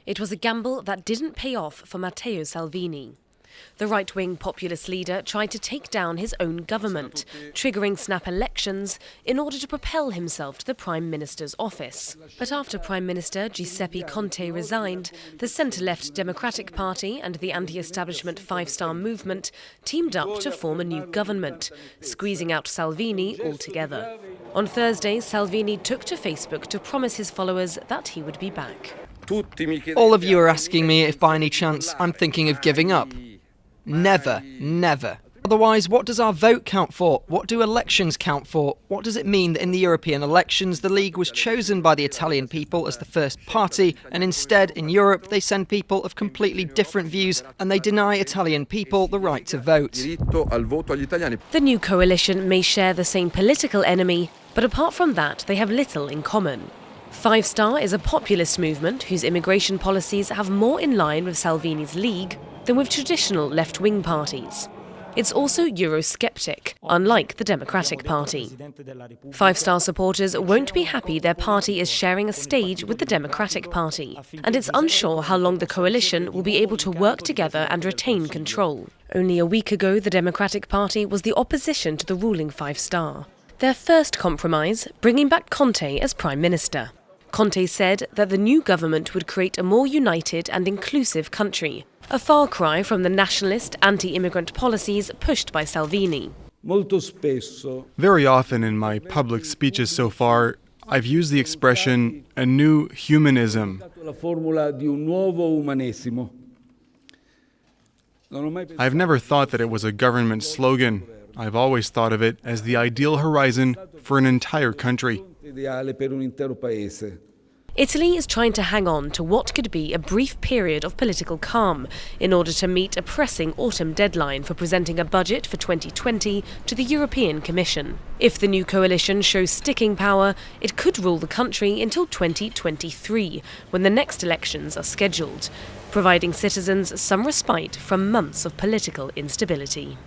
It was a gamble that didn't pay off for Matteo Salvini. The right-wing populist leader tried to take down his own government, triggering snap elections in order to propel himself to the Prime Minister's office. But after Prime Minister Giuseppe Conte resigned, the centre-left Democratic Party and the anti-establishment Five-Star Movement teamed up to form a new government, squeezing out Salvini altogether. On Thursday, Salvini took to Facebook to promise his followers that he would be back. All of you are asking me if by any chance I'm thinking of giving up. Never, never. Otherwise, what does our vote count for? What do elections count for? What does it mean that in the European elections the League was chosen by the Italian people as the first party, and instead in Europe they send people of completely different views and they deny Italian people the right to vote? The new coalition may share the same political enemy, but apart from that they have little in common. Five Star is a populist movement whose immigration policies have more in line with Salvini's League than with traditional left-wing parties. It's also Eurosceptic, unlike the Democratic Party. Five Star supporters won't be happy their party is sharing a stage with the Democratic Party, and it's unsure how long the coalition will be able to work together and retain control. Only a week ago, the Democratic Party was the opposition to the ruling Five Star. Their first compromise, bringing back Conte as Prime Minister. Conte said that the new government would create a more united and inclusive country, a far cry from the nationalist, anti-immigrant policies pushed by Salvini. Very often in my public speeches so far, I've used the expression, a new humanism. I've never thought that it was a government slogan. I've always thought of it as the ideal horizon for an entire country. Italy is trying to hang on to what could be a brief period of political calm in order to meet a pressing autumn deadline for presenting a budget for 2020 to the European Commission. If the new coalition shows sticking power, it could rule the country until 2023, when the next elections are scheduled, providing citizens some respite from months of political instability.